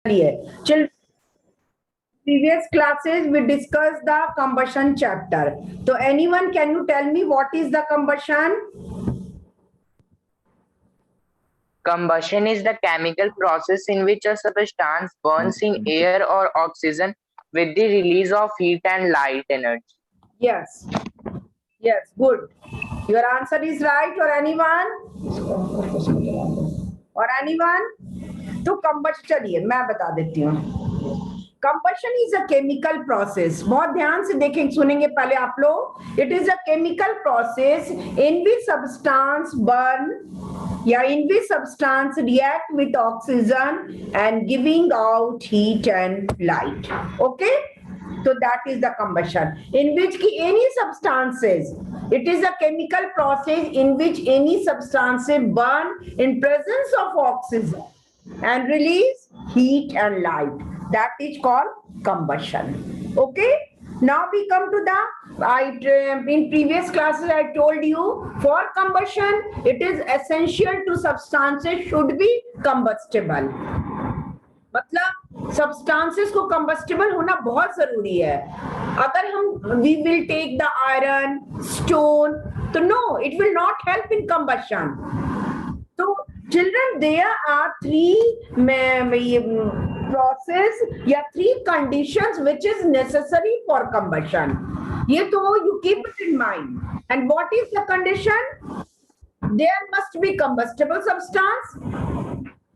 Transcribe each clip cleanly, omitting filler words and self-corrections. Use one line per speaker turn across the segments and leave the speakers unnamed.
Children, previous classes we discussed the combustion chapter. So anyone, can you tell me what is the combustion?
Combustion is the chemical process in which a substance burns in air or oxygen with the release of heat and light energy.
Yes. Yes, good. Your answer is right, or anyone? और anyone? तो combustion, चलिए मैं बता देती हूँ. Combustion is a chemical process. बहुत ध्यान से देखें, सुनेंगे पहले आप लोग. It is a chemical process in which substance burn या in which substance react with oxygen and giving out heat and light. Okay? So that is the combustion. In which any substances, it is a chemical process in which any substances burn in presence of oxygen and release heat and light. That is called combustion. Okay? Now we come to the, in previous classes I told you, for combustion, it is essential to substances should be combustible. मतलब substances को combustible होना बहुत जरूरी है. अगर हम we will take the iron, stone, तो no, it will not help in combustion. So children, there are three process या three conditions which is necessary for combustion. ये तो you keep it in mind. And what is the condition? There must be combustible substance.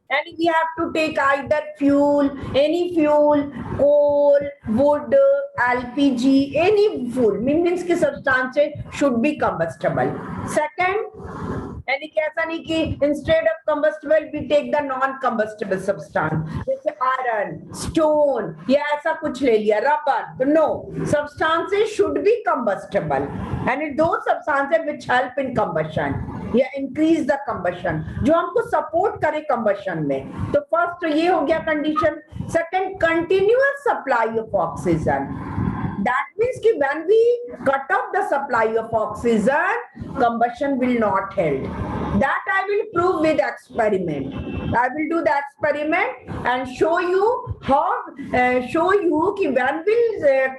And we have to take either fuel, any fuel, coal, wood, LPG, any fuel. Means कि substances should be combustible. Second, यानी कि ऐसा नहीं कि instead of combustible we take the non-combustible substance. जैसे iron, stone या ऐसा कुछ ले लिया, rubber. No, substances should be combustible. And it those substances which help in combustion. या increase the combustion, जो हमको support करे combustion में. तो first ये हो गया condition. Second, continuous supply of oxygen. That means कि when we cut off the supply of oxygen, combustion will not help. That I will prove with experiment. I will do the experiment and show you how, show you कि when we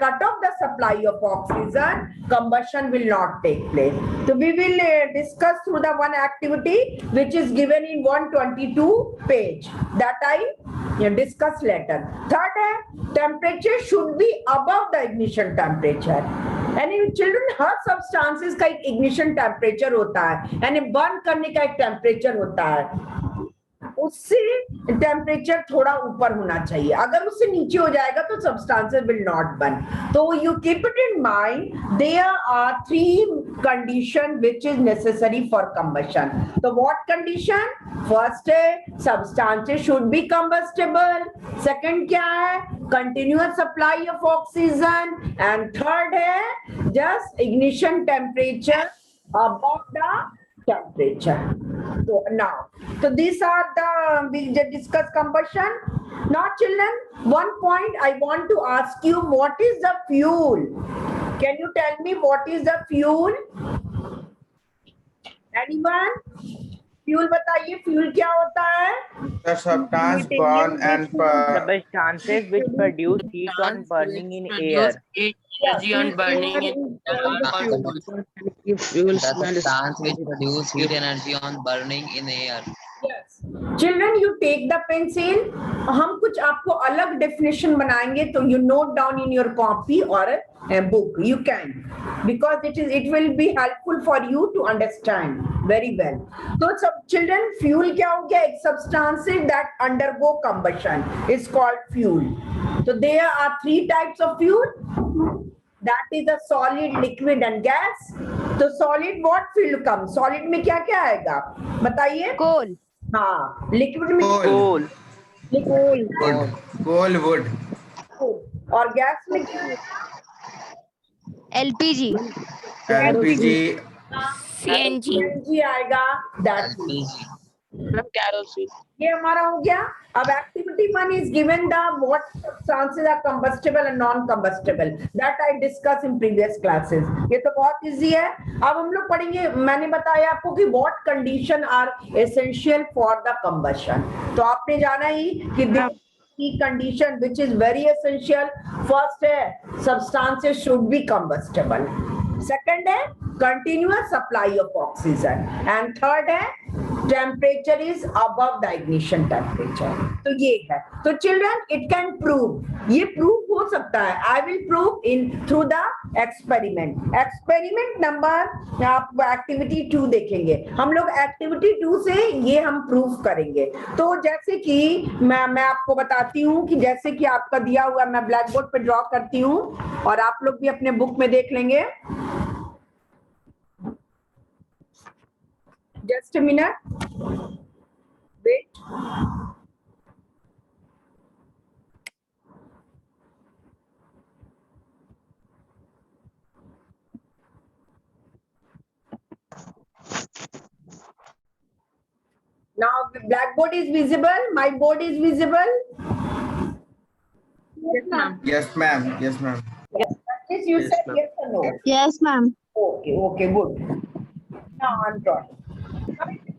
cut off the supply of oxygen, combustion will not take place. So we will discuss through the one activity which is given in 122 page. That I discuss later. Third है, temperature should be above the ignition temperature. And in children, her substances का एक ignition temperature होता है, यानी burn करने का एक temperature होता है. उससे टेम्परेचर थोड़ा ऊपर होना चाहिए. अगर उससे नीचे हो जाएगा तो substances will not burn. तो you keep it in mind. There are three conditions which is necessary for combustion. So what condition? First है substances should be combustible. Second क्या है? Continuous supply of oxygen. And third है just ignition temperature above the temperature. So now, so these are the, we just discussed combustion. Now children, one point I want to ask you, what is the fuel? Can you tell me what is the fuel? Anyone? Fuel बताइए, fuel क्या होता है?
The substance burn and
Substances which produce heat on burning in air.
Energy on burning in
The substance which produce heat energy on burning in air.
Yes. Children, you take the pencil. हम कुछ आपको अलग definition बनाएंगे, तो you note down in your copy or a book. You can, because it will be helpful for you to understand very well. So children, fuel क्या हो गया? एक substances that undergo combustion is called fuel. So there are three types of fuel. That is a solid, liquid and gas. तो solid what fuel comes? Solid में क्या क्या आएगा? बताइए.
Coal.
हाँ, liquid में
Coal.
coal, wood.
और gas में क्या?
LPG.
LPG.
CNG आएगा. That
LPG.
kerosene.
ये हमारा हो गया. अब activity 1 is given the what substances are combustible and non-combustible. That I discussed in previous classes. ये तो बहुत easy है. अब हम लोग पढ़ेंगे. मैंने बताया आपको कि what condition are essential for the combustion. तो आपने जाना ही कि key condition which is very essential. First है substances should be combustible. Second है continuous supply of oxygen. And third है temperature is above the ignition temperature. तो ये है. तो children, it can prove. ये prove हो सकता है. I will prove in through the experiment. Experiment number आप activity 2 देखेंगे. हम लोग activity 2 से ये हम prove करेंगे. तो जैसे कि मैं आपको बताती हूँ कि जैसे कि आपका दिया हुआ मैं ब्लैक बोर्ड पे ड्रॉ करती हूँ और आप लोग भी अपने बुक में देख लेंगे. Just a minute. Wait. Now the blackboard is visible. My board is visible.
Yes, ma'am.
Yes, ma'am. Yes, ma'am.
Yes, you said yes or no.
Yes, ma'am.
Okay, good. Now I'm drawing.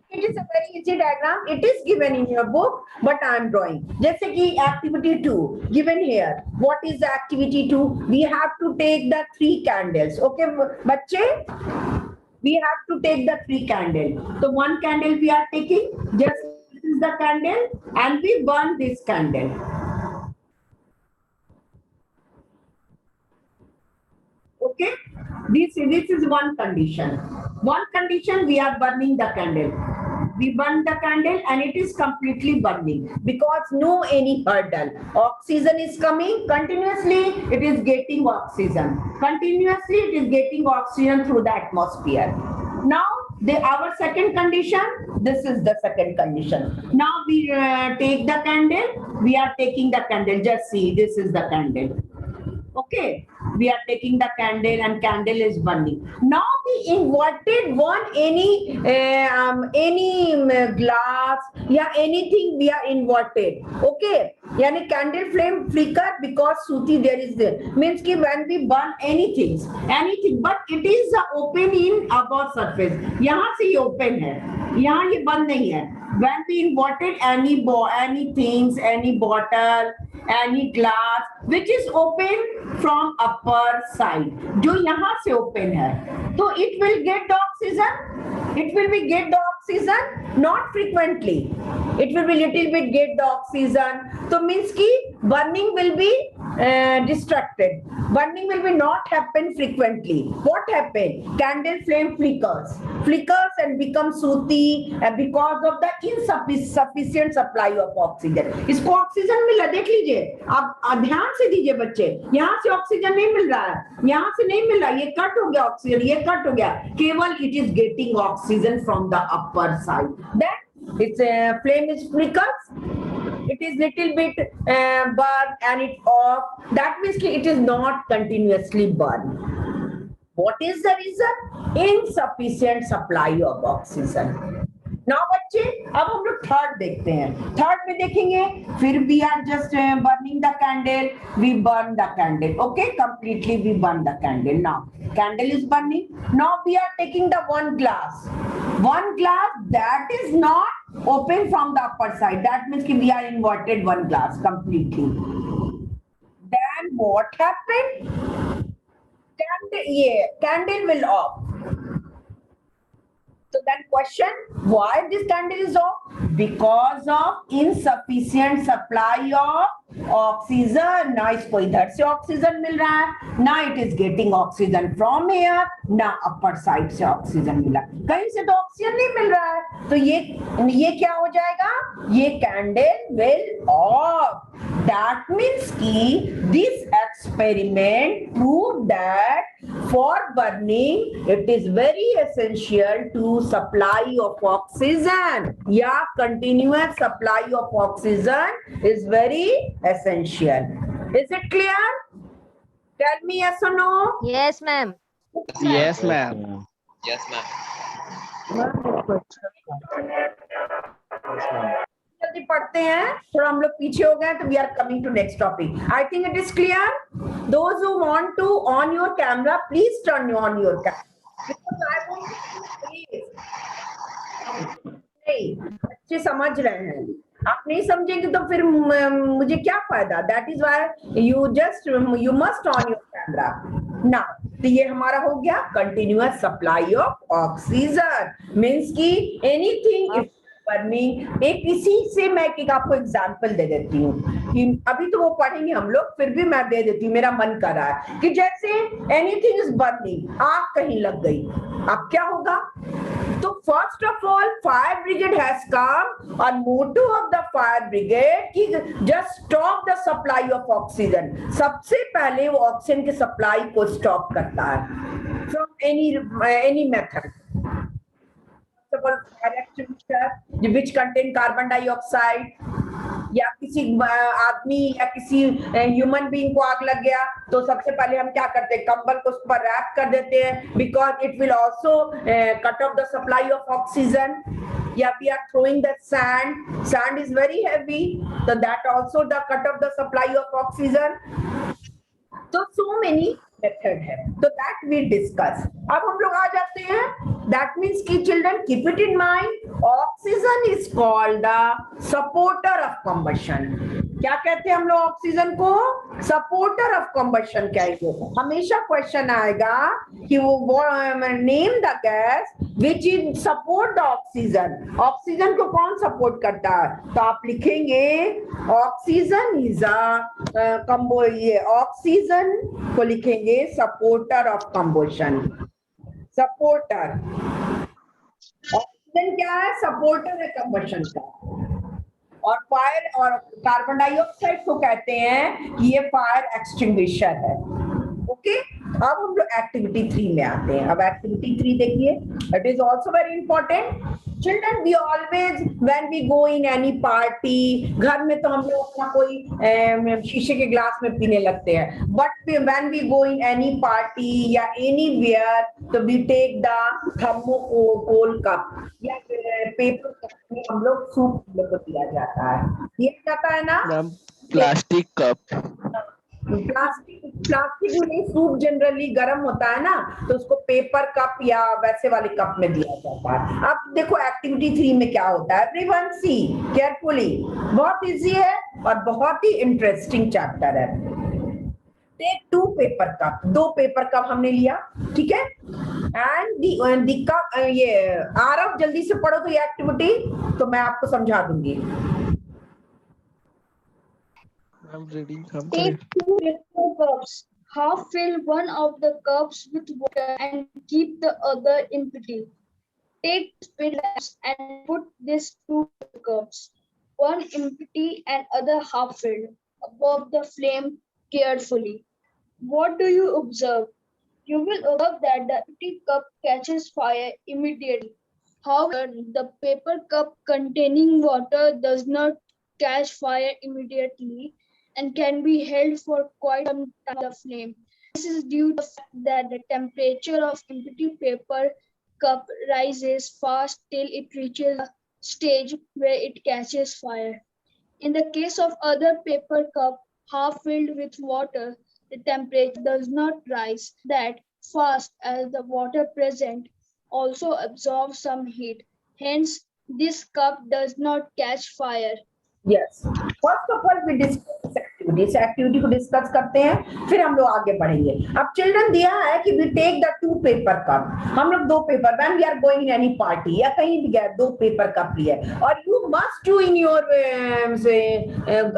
It is a very easy diagram. It is given in your book, but I am drawing. जैसे कि activity 2 given here. What is the activity 2? We have to take the 3 candles. Okay, बच्चे? We have to take the 3 candles. So 1 candle we are taking. Just this is the candle, and we burn this candle. Okay, this is one condition. One condition, we are burning the candle. We burn the candle and it is completely burning because no any hurdle. Oxygen is coming continuously. It is getting oxygen continuously. It is getting oxygen through the atmosphere. Now our second condition. This is the second condition. Now we take the candle. We are taking the candle. Just see, this is the candle. Okay, we are taking the candle and candle is burning. Now we inverted any glass, yeah, anything we are inverted. Okay, yani candle flame flicker because Suti there is there. Means ki when we burn anything, but it is open in above surface. यहाँ से ये open है, यहाँ ये बंद नहीं है. When we inverted any things, any bottle, any glass which is open from upper side, जो यहाँ से open है, तो it will get the oxygen. It will be get the oxygen, not frequently. It will be little bit get the oxygen. So means ki burning will be distracted. Burning will be not happen frequently. What happened? Candle flame flickers and becomes सूती because of the insufficient supply of oxygen. इसको oxygen मिला, देख लीजिए आप ध्यान से दीजिए बच्चे. यहाँ से ऑक्सीजन नहीं मिल रहा है, यहाँ से नहीं मिल रहा, ये कट हो गया ऑक्सीजन, ये कट हो गया. केवल it is getting oxygen from the upper side. Then its flame is flickers. It is little bit burn and it off. That means it is not continuously burn. What is the reason? Insufficient supply of oxygen. Now बच्चे अब हम लोग third देखते हैं. Third में देखेंगे फिर we are just burning the candle. We burn the candle. Okay, completely we burn the candle. Now candle is burning. Now we are taking the one glass that is not open from the upper side. That means we are inverted one glass completely. Then what happened? Candle will off. So then question, why this candle is off? Because of insufficient supply of oxygen. ना इसको इधर से oxygen मिल रहा है, ना it is getting oxygen from here, ना upper side से oxygen मिला, कहीं से तो ऑक्सीजन नहीं मिल रहा है. तो ये क्या हो जाएगा? ये candle will off. That means कि this experiment proved that for burning it is very essential to supply of oxygen. Yeah, continuous supply of oxygen is very essential. Is it clear? Tell me yes or no.
Yes, ma'am.
Yes, ma'am.
Yes, ma'am.
जल्दी पढ़ते हैं, थोड़ा हम लोग पीछे हो गए तो we are coming to next topic. I think it is clear. Those who want to on your camera, please turn on your camera. Because I want to see. नहीं, बच्चे समझ रहे हैं. आप नहीं समझेंगे तो फिर मुझे क्या फायदा? That is why you must on your camera now. तो ये हमारा हो गया continuous supply of oxygen, means की एनीथिंग इज बर्निंग। एक इसी से मैं एक आपको एग्जांपल दे देती हूँ कि अभी तो वो पढ़ेंगे हम लोग, फिर भी मैं दे देती हूँ, मेरा मन कर रहा है कि जैसे एनीथिंग इज बर्निंग, आग कहीं लग गई, अब क्या होगा? तो first of all fire brigade has come, और motto of the fire brigade कि just stop the supply of oxygen. सबसे पहले वो ऑक्सीजन के सप्लाई को स्टॉप करता है from any method. which contain carbon dioxide, या किसी आदमी या किसी ह्यूमन बीइंग को आग लग गया तो सबसे पहले हम क्या करते हैं? कंबल को उस पर रैप कर देते हैं, because it will also cut off the supply of oxygen. या we are throwing the sand is very heavy, so that also the cut of the supply of oxygen. So many method है, तो that we discuss. अब हम लोग आ जाते हैं, that means कि children keep it in mind, oxygen is called the supporter of combustion. क्या कहते हैं हम लोग ऑक्सीजन को? सपोर्टर ऑफ कम्बशन कहेंगे। हमेशा क्वेश्चन आएगा कि वो name the gas which is support the oxygen. Oxygen को कौन सपोर्ट करता है? तो आप लिखेंगे ऑक्सीजन इज ये ऑक्सीजन को लिखेंगे supporter of combustion. Supporter, oxygen क्या है? सपोर्टर है कम्बशन का। और फायर और कार्बन डाइऑक्साइड को कहते हैं कि ये फायर एक्सटिंग्विशर है। ओके, अब हम लोग एक्टिविटी 3 में आते हैं। अब एक्टिविटी 3 देखिए, it is also very important. Children, we always when we go in any party, घर में तो हम लोग अपना कोई शीशे के ग्लास में पीने लगते हैं, but when we go in any party या एनी वेयर, तो we take the thermocol cup या पेपर कप में हम लोग सूप को दिया जाता है। दिया जाता है ना?
Plastic cup.
प्लास्टिक में सूप जनरली गर्म होता है ना, तो उसको पेपर कप या वैसे वाले कप में दिया जाता है। अब देखो एक्टिविटी 3 में क्या होता है, एवरीवन सी केयरफुली। बहुत इजी है और बहुत ही इंटरेस्टिंग चैप्टर है। Take 2 paper cup, 2 paper cup हमने लिया, ठीक है। एंड दी कप, ये आरव जल्दी से पढ़ो तो ये एक्टिविटी, तो मैं आपको समझा दूंगी।
I'm reading.
Take 2 paper cups. Half fill one of the cups with water and keep the other empty. Take spirit lamps and put these 2 cups, one empty and other half filled, above the flame carefully. What do you observe? You will observe that the empty cup catches fire immediately. However, the paper cup containing water does not catch fire immediately and can be held for quite some time in the flame. This is due to the fact that the temperature of empty paper cup rises fast till it reaches a stage where it catches fire. In the case of other paper cup half filled with water, the temperature does not rise that fast, as the water present also absorbs some heat. Hence, this cup does not catch fire.
Yes. First of all, we discuss इस activity को discuss करते हैं, फिर हम लोग आगे बढ़ेंगे। अब चिल्ड्रन दिया है कि we take the 2 paper cup, हम लोग 2 paper, when we are going in any party या कहीं भी गए, 2 पेपर कप लिए, और you must do in your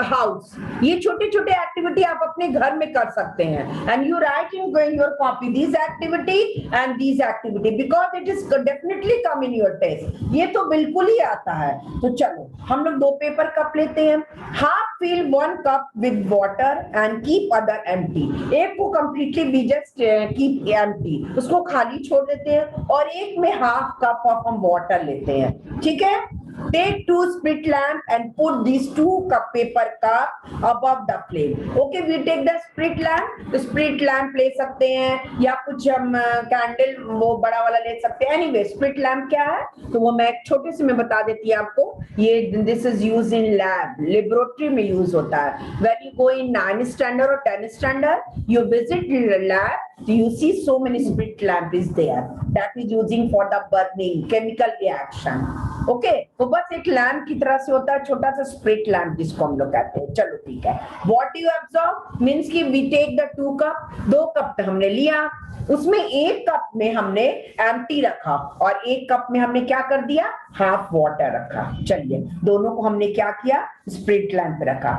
house. ये छोटे छोटे एक्टिविटी आप अपने घर में कर सकते हैं, and you write in your copy this activity and this activity, because it is definitely come in your test. ये तो बिल्कुल ही आता है। तो चलो हम लोग 2 पेपर कप लेते हैं। Half fill 1 cup with water and keep other empty. एक को completely we just keep empty, उसको खाली छोड़ देते हैं, और एक में half cup of हम water लेते हैं, ठीक है। Take 2 split lamp and put these 2 cup paper cup above the flame. Okay, we take the split lamp. तो split lamp ले सकते हैं या कुछ हम कैंडल वो बड़ा वाला ले सकते हैं। Anyway, split lamp क्या है तो वो मैं छोटे से मैं बता देती हूँ आपको। ये this is used in lab, laboratory में use होता है। When you go in 9th standard or 10th standard, you visit the lab, you see so many split lamp is there. That is using for the burning chemical reaction. Okay वो बस एक lamp की तरह से होता है, छोटा सा स्प्रिट लैम्प जिसको हम लोग कहते हैं। चलो ठीक है, what do you observe means कि we take the 2 cup, 2 cup हमने लिया, उसमें 1 कप में हमने एम्प्टी रखा और 1 कप में हमने क्या कर दिया, हाफ वाटर रखा। चलिए दोनों को हमने क्या किया, स्प्रिट लैम्प रखा।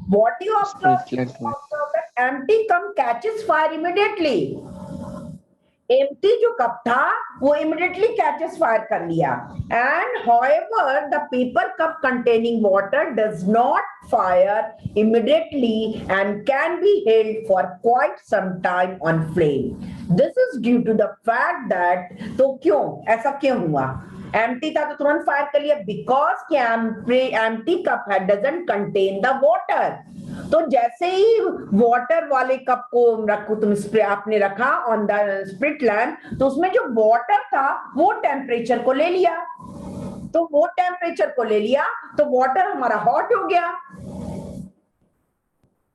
What do you observe, empty cup catches fire immediately. Empty जो कप था वो इमीडिएटली कैचेस फायर कर लिया, and however the paper cup containing water does not fire immediately and can be held for quite some time on flame. This is due to the fact that, तो क्यों ऐसा क्यों हुआ, empty था तो तुरंत फायर कर लिया, because empty cup doesn't contain the water. तो जैसे ही वाटर वाले कप को रखो तुम, स्प्रे आपने रखा ऑन द स्प्रिट लैम्प, तो उसमें जो वाटर था वो टेम्परेचर को ले लिया, तो वो टेम्परेचर को ले लिया तो वाटर हमारा हॉट हो गया,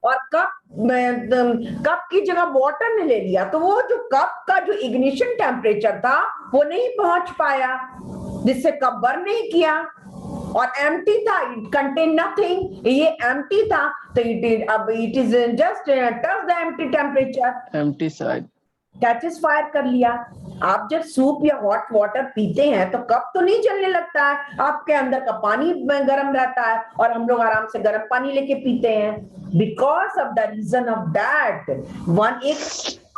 और कप की जगह वाटर ने ले लिया, तो वो जो कप का जो इग्निशन टेम्परेचर था वो नहीं पहुंच पाया, जिससे कप बर्न नहीं किया। और एम्प्टी था, इट कंटेन नथिंग, ये एम्प्टी था तो it is just touch the empty temperature,
empty side.
Catches fire कर लिया। आप जब सूप या हॉट वाटर पीते हैं तो कप तो नहीं जलने लगता है, आपके अंदर का पानी गर्म रहता है और हम लोग आराम से गर्म पानी लेके पीते हैं। Because of the reason of that, एक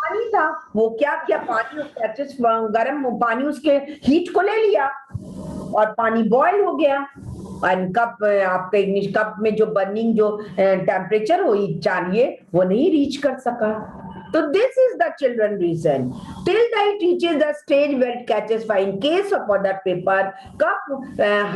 पानी था वो क्या किया, पानी कैचेस गर्म पानी उसके हीट को ले लिया और पानी बॉयल हो गया, और कप आपके कप में जो बर्निंग जो टेम्परेचर हो चाहिए वो नहीं रीच कर सका। So this is the children reason. Till it reaches the stage where it catches fire. In case of other paper, cup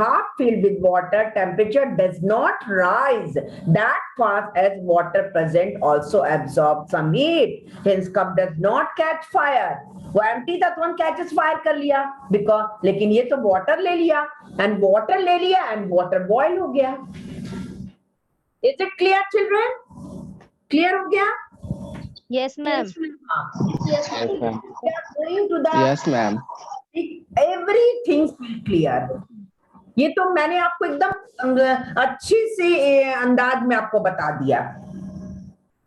half filled with water, temperature does not rise that fast as water present also absorbs some heat. Hence cup does not catch fire. वो empty था तुरंत catches fire कर लिया, because लेकिन ये तो water ले लिया, एंड वाटर ले लिया एंड वाटर बॉयल हो गया। Is it clear children, clear हो गया?
Yes, ma'am.
Yes,
Yes, ma'am.
We are going to the
Yes, ma'am.
everything clear. ये तो मैंने आपको एकदम अच्छी सी अंदाज में आपको बता दिया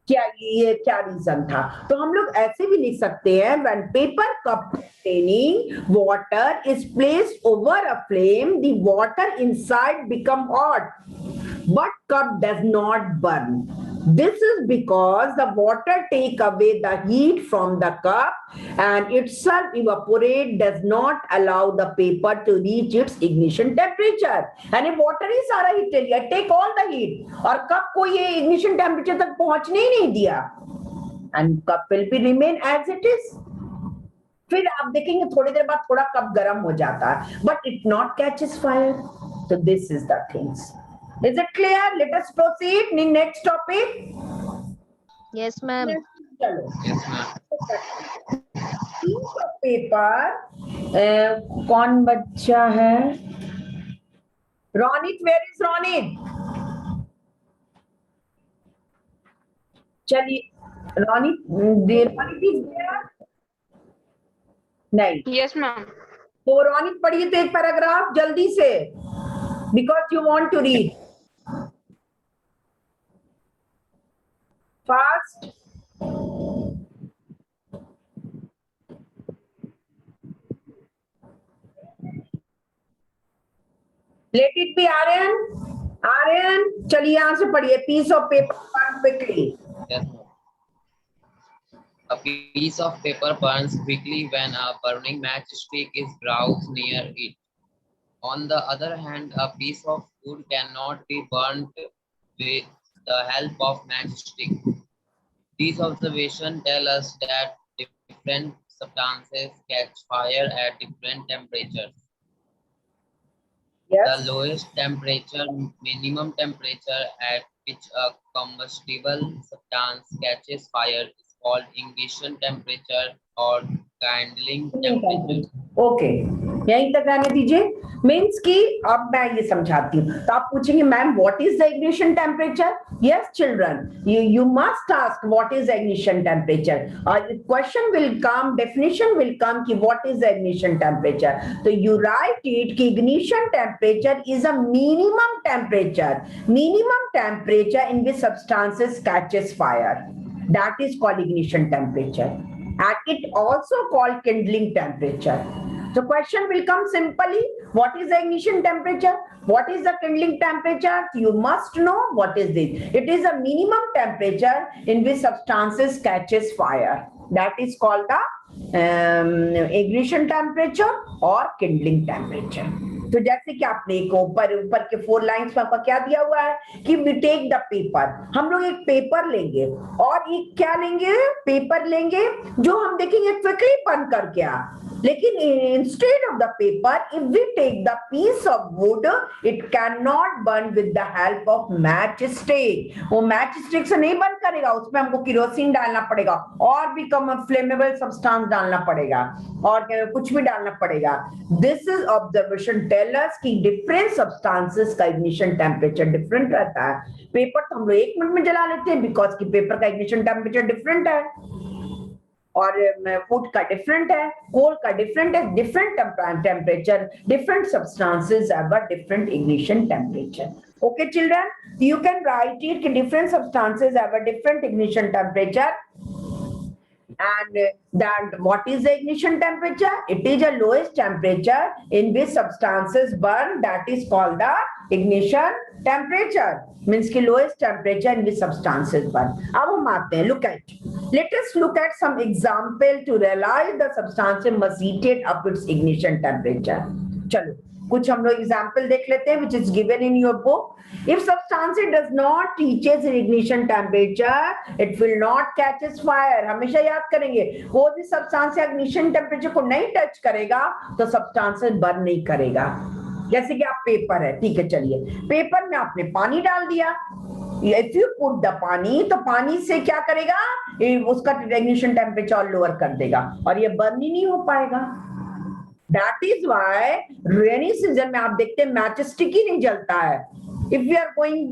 क्या ये क्या रीजन था। तो हम लोग ऐसे भी लिख सकते हैं, when paper cup containing water is placed over a flame, the water inside become hot, but cup does not burn. This is because the water take away the heat from the cup and itself evaporate, does not allow the paper to reach its ignition temperature. यानी water ही सारा heat ले लिया, take all the heat, और cup को ये ignition temperature तक पहुंचने ही नहीं दिया, and cup will be remain as it is. फिर आप देखेंगे थोड़ी देर बाद थोड़ा कप गर्म हो जाता है, but it not catches fire. So this is the things. Is it clear? Let us proceed. Next topic.
Yes, ma'am.
चलो।
Yes, ma'am.
Piece of paper. कौन बच्चा है? Ronit, where is Ronit? चलिए Ronit, Ronit is there? नहीं।
Yes, ma'am.
तो Ronit पढ़िए तो एक पैराग्राफ जल्दी से, because you want to read. Fast. Let it be Aryan. Aryan, चलिए यहाँ से पढ़िए, piece of paper burn quickly.
Yes, ma'am. A piece of paper burns quickly when a burning matchstick is brought near it. On the other hand, a piece of wood cannot be burnt with the help of matchstick. These observations tell us that different substances catch fire at different temperatures.
Yes.
The lowest temperature, minimum temperature at which a combustible substance catches fire is called ignition temperature or kindling temperature.
Okay. यहीं तक रहने दीजिए। Means कि अब मैं ये समझाती हूँ। तो आप पूछेंगे ma'am what is the ignition temperature? Yes children, you must ask what is the ignition temperature. Question will come, definition will come कि what is the ignition temperature. So you write it कि ignition temperature is a minimum temperature in which substances catches fire. That is called ignition temperature. And it also called kindling temperature. So question will come simply, what is the ignition temperature? What is the kindling temperature? You must know what is this. It is a minimum temperature in which substances catches fire. That is called the ignition temperature or kindling temperature. तो जैसे कि आपने एक ऊपर के 4 lines में आपका क्या दिया हुआ है कि we take the paper, हम लोग एक पेपर लेंगे और एक क्या लेंगे, पेपर लेंगे जो हम देखेंगे क्विकली बर्न कर क्या, लेकिन instead of the paper if we take the piece of wood it cannot burn with the help of matchstick. वो matchstick से नहीं बर्न करेगा, उसमें हमको केरोसिन डालना पड़ेगा और भी कम फ्लेमेबल सब्सटेंस डालना पड़ेगा और कुछ भी डालना पड़ेगा. This is observation tell us कि different substances का ignition temperature different रहता है. पेपर तो हम लोग 1 मिनट में जला लेते हैं बिकॉज कि पेपर का ignition temperature different है और वुड का डिफरेंट है, कोल का डिफरेंट है, different temperature, different substances have a different ignition temperature. Okay children, you can write it कि different substances have a different ignition temperature. And that what is the ignition temperature? It is the lowest temperature in which substances burn. That is called the ignition temperature. Means ki lowest temperature in which substances burn. अब हम आते हैं. Let us look at some example to realize the substances must heated up its ignition temperature. चलो कुछ हम लोग example देख लेते हैं which is given in your book. If substance does not reaches ignition temperature, it will not catches fire. हमेशा याद करेंगे, वो भी सब्सटेंस ignition temperature को नहीं टच करेगा तो सब्सटेंस बर्न नहीं करेगा. जैसे कि आप पेपर है, ठीक है, चलिए पेपर में आपने पानी डाल दिया. If you put the पानी, तो पानी से क्या करेगा, उसका ignition temperature लोअर कर देगा और ये बर्न ही नहीं हो पाएगा. That is why rainy season में आप देखते हैं मैचस्टिक ही नहीं जलता है. If you are going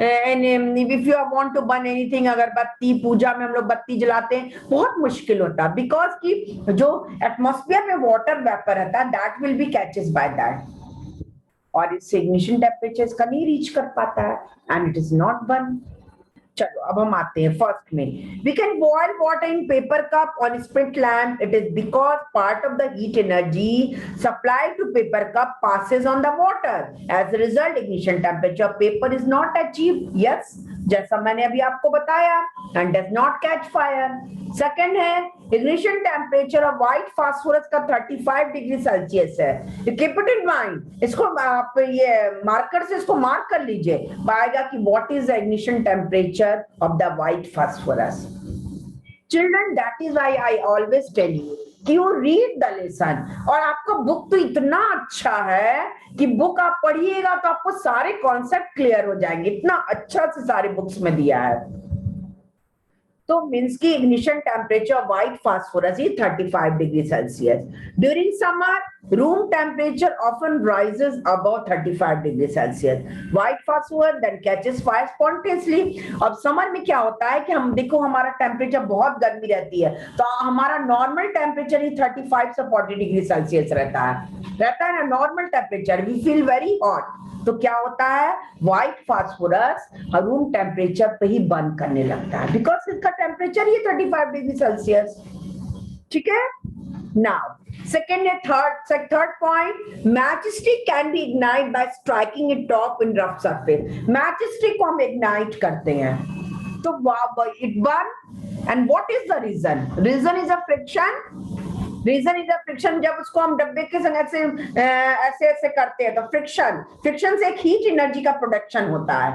and if you want to burn anything, अगरबत्ती, पूजा में हम लोग बत्ती जलाते हैं, बहुत मुश्किल होता है बिकॉज कि जो एटमॉस्फेयर में वाटर वेपर रहता है that will be catches by that और इससे ignition टेम्परेचर इसका नहीं रीच कर पाता है and it is not burn. चलो अब हम आते हैं फर्स्ट में. We can boil water in paper cup on split lamp. It is because part of the heat energy supplied to paper cup passes on the water. As a result, ignition temperature of paper is not achieved. Yes, जैसा मैंने अभी आपको बताया, and does not catch fire. Second है ignition temperature of white phosphorus का 35 degree Celsius है. You keep it in mind. इसको आप ये मार्कर से इसको मार्क कर लीजिए, आएगा कि what is the ignition temperature of the white phosphorus. Children, that is why I always tell you कि you read the lesson. और आपका बुक तो इतना अच्छा है कि बुक आप पढ़िएगा तो आपको सारे कॉन्सेप्ट क्लियर हो जाएंगे. इतना अच्छा से सारे बुक्स में दिया है. तो मीन्स की ignition temperature of white phosphorus is 35 degrees Celsius. During summer, room temperature often rises above 35 degrees Celsius. White phosphorus then catches fire spontaneously. अब समर में क्या होता है कि हम देखो हमारा टेम्परेचर बहुत गर्मी रहती है तो हमारा नॉर्मल टेम्परेचर ही 35 से 40 डिग्री सेल्सियस रहता है ना normal temperature. We feel very hot. तो क्या होता है, व्हाइट फास्फोरस रूम टेम्परेचर पे ही बर्न करने लगता है बिकॉज इसका टेम्परेचर ही 35 डिग्री सेल्सियस. ठीक है. नाउ सेकेंड है third point, matchstick can be ignite by striking it top in rough surface. Matchstick को हम इग्नाइट करते हैं तो it burn. And what is the reason? Reason is a friction. जब उसको हम डब्बे के संग ऐसे करते हैं तो फ्रिक्शन से एक हीट एनर्जी का प्रोडक्शन होता है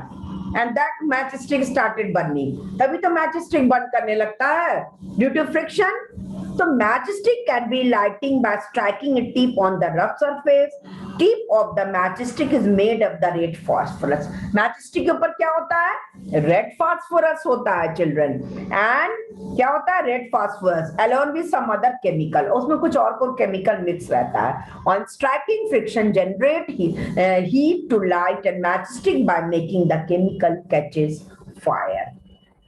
and that matchstick started burning. तभी तो मैचस्टिक बर्न करने लगता है due to friction. So matchstick can be lighting by striking a tip on the rough surface. Tip of the matchstick is made of the red phosphorus. Matchstick के ऊपर क्या होता है? Red phosphorus होता है children. And क्या होता है? Red phosphorus along with some other chemical. उसमें कुछ और कोई chemical mix रहता है. On striking, friction generate heat to light and matchstick by making the chemical catches fire.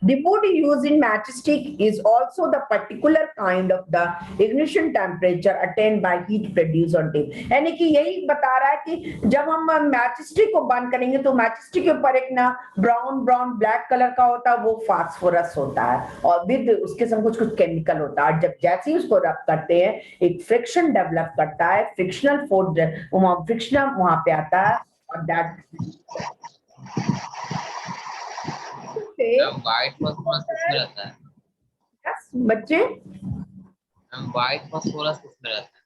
The wood used in matchstick is also the particular kind of the ignition temperature attained by heat produced on tip. यानी कि यही बता रहा है कि जब हम matchstick को बर्न करेंगे तो मैचस्टिक के ऊपर एक ना ब्राउन ब्लैक कलर का होता है, वो फास्फोरस होता है और विद उसके संग कुछ केमिकल होता है. जब जैसे ही उसको रब करते हैं एक फ्रिक्शन डेवलप करता है, फ्रिक्शनल फोर्स फ्रिक्शन वहां पे आता है और दैट
व्हाइट फास्फोरस किसमें रहता है?
यस बच्चे,
व्हाइट फास्फोरस किसमें रहता है?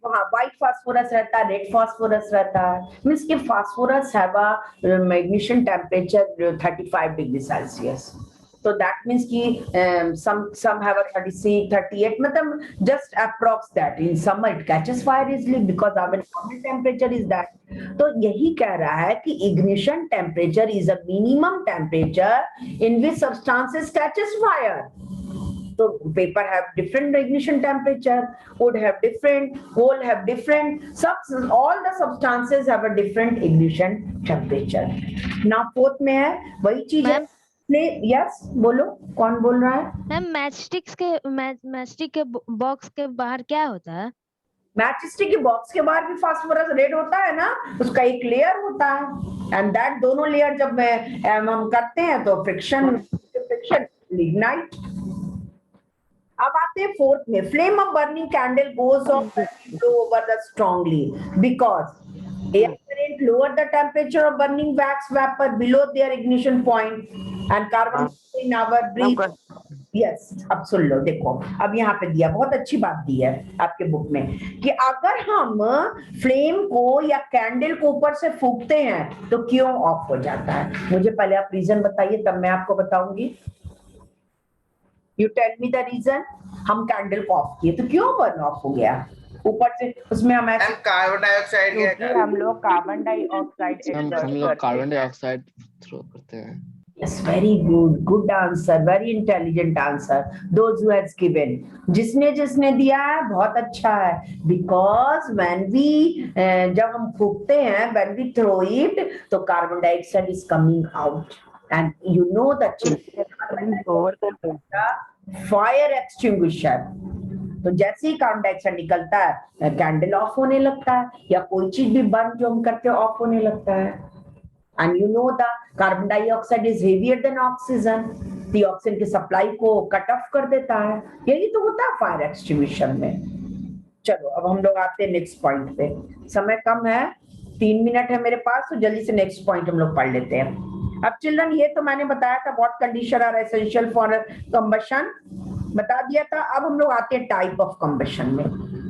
वहाँ व्हाइट फास्फोरस रहता है, रेड फास्फोरस रहता है. मींस के phosphorus have a magnesium temperature 35 degree Celsius. So that means कि some have a 36, 38, मतलब just approx that. In summer it catches fire easily because our normal temperature is that. तो यही कह रहा है कि ignition temperature is a minimum temperature in which substances catches fire. So paper have different ignition temperature, wood have different, coal have different, all the substances have a different ignition temperature. Now fourth में है वही चीज है. Yes बोलो, कौन बोल रहा है?
मैम मैचस्टिक के बॉक्स के बाहर क्या होता है?
मैचस्टिक के बॉक्स के बाहर भी फास्फोरस रेड होता है ना, उसका एक लेयर होता है एंड दैट दोनों लेयर जब हम करते हैं तो फ्रिक्शन इग्नाइट. अब आते हैं फोर्थ में. Flame of burning candle goes off over the strongly because air current lower the temperature of burning wax vapor below their ignition point and carbon in our breath. Yes, अब सुन लो, देखो अब यहाँ पे दिया, बहुत अच्छी बात दी है आपके बुक में कि अगर हम फ्लेम को या कैंडल को ऊपर से फूंकते हैं तो क्यों ऑफ हो जाता है? मुझे पहले आप रीजन बताइए, तब मैं आपको बताऊंगी. You tell me the reason. हम कैंडल को ऑफ किए तो क्यों बर्न ऑफ हो गया ऊपर से? उसमें हम ऐसे
कार्बन डाइऑक्साइड
क्योंकि हम लोग कार्बन डाइऑक्साइड
थ्रो करते हैं.
Yes, very good answer, very intelligent answer. Those who has given, जिसने दिया है बहुत अच्छा है. Because when we जब हम फूंकते हैं, when we throw it, तो carbon dioxide is coming out, and you know that fire extinguisher. तो जैसे ही कार्बन डाइऑक्साइड निकलता है कैंडल ऑफ होने लगता है या कोई चीज भी बर्न जो हम करते हैं ऑफ होने लगता है. And you know the carbon dioxide is heavier than oxygen. The oxygen की सप्लाई को कट ऑफ कर देता है. यही तो होता है फायर एक्सटिंग्विशर में. चलो अब हम लोग आते हैं नेक्स्ट पॉइंट पे. समय कम है, 3 मिनट है मेरे पास, तो जल्दी से नेक्स्ट पॉइंट हम लोग पढ़ लेते हैं. अब चिल्ड्रन ये तो मैंने बताया था what condition are essential for combustion, बता दिया था. अब हम लोग आते हैं टाइप ऑफ कंबशन में.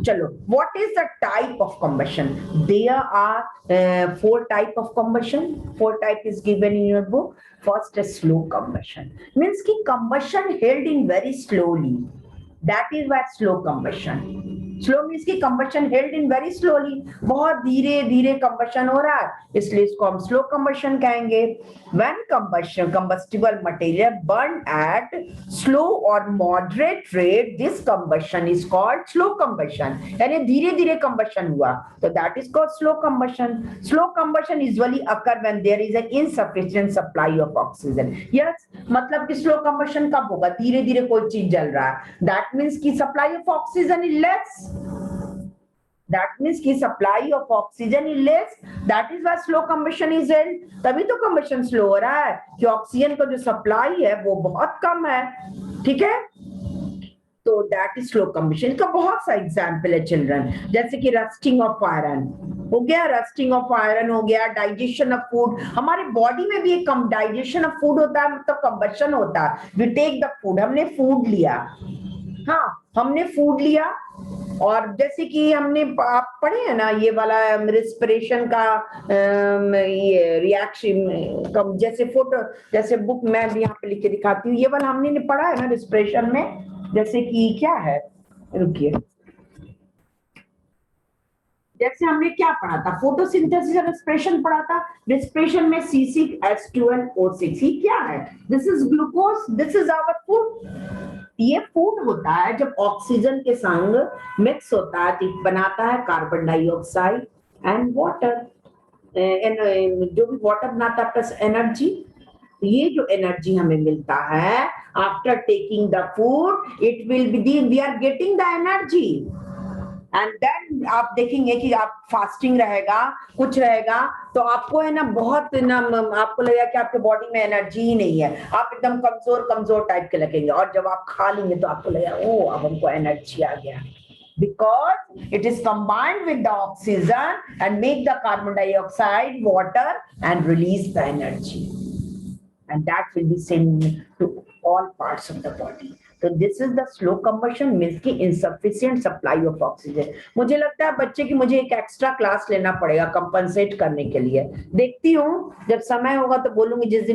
चलो, what is the type of combustion? There are 4 type of combustion. 4 type is given in your book. First is slow combustion, means कि combustion held in very slowly, that is why slow combustion. Slow means की combustion held in very slowly, बहुत धीरे धीरे combustion हो रहा है, इसलिए इसको हम स्लो कंबशन कहेंगे. When combustion combustible material burn at slow और moderate rate, this combustion is called slow combustion. यानी धीरे धीरे कंबशन हुआ तो that is called slow combustion. Slow combustion usually occur when there is an insufficient supply of oxygen. Yes, मतलब कि slow combustion कब होगा? धीरे धीरे कोई चीज जल रहा है, दैट मीन्स की supply of oxygen is less. That means कि supply of oxygen is less. That is why slow combustion is held. तभी तो combustion slow हो रहा है कि ऑक्सीजन का जो सप्लाई है वो बहुत कम है. ठीक है, तो that is slow combustion. इसका बहुत सा एग्जाम्पल है चिल्ड्रन, जैसे कि रस्टिंग ऑफ आयरन हो गया, रस्टिंग ऑफ आयरन हो गया, डाइजेशन ऑफ फूड. हमारे बॉडी में भी एक कम डाइजेशन ऑफ फूड होता है, मतलब कंबशन होता है. वी टेक द फूड, हमने फूड लिया, हाँ हमने फूड लिया, और जैसे कि हमने आप पढ़े हैं ना ये वाला रेस्पिरेशन का ये रिएक्शन, जैसे फोटो, जैसे बुक मैं भी यहाँ पे लिख के दिखाती हूँ, ये वाला हमने पढ़ा है ना रेस्पिरेशन में. जैसे कि क्या है, रुकिए, जैसे हमने क्या पढ़ा था, फोटोसिंथेसिस और रेस्पिरेशन पढ़ा था। रेस्पिरेशन में C6H12O6 ये क्या है? This is glucose, this is our food. ये फूड होता है जब ऑक्सीजन के संग मिक्स होता है तो बनाता है कार्बन डाइऑक्साइड एंड वाटर, जो भी वाटर बनाता है प्लस एनर्जी। ये जो एनर्जी हमें मिलता है after taking the food, it will be we are getting the energy and then आप देखेंगे कि आप फास्टिंग रहेगा, कुछ रहेगा तो आपको है ना बहुत ना आपको लगेगा कि आपके बॉडी में एनर्जी ही नहीं है, आप एकदम कमजोर कमजोर टाइप के लगेंगे। और जब आप खा लेंगे तो आपको लगेगा ओ अब हमको एनर्जी आ गया, because it is combined with the oxygen and make the carbon dioxide, water and release the energy, and that will be sent to all parts of the body. So this is the slow combustion, means की insufficient supply of oxygen। मुझे लगता है बच्चे की मुझे एक extra class लेना पड़ेगा कंपनसेट करने के लिए। देखती हूँ जब समय होगा तो बोलूंगी, जिस दिन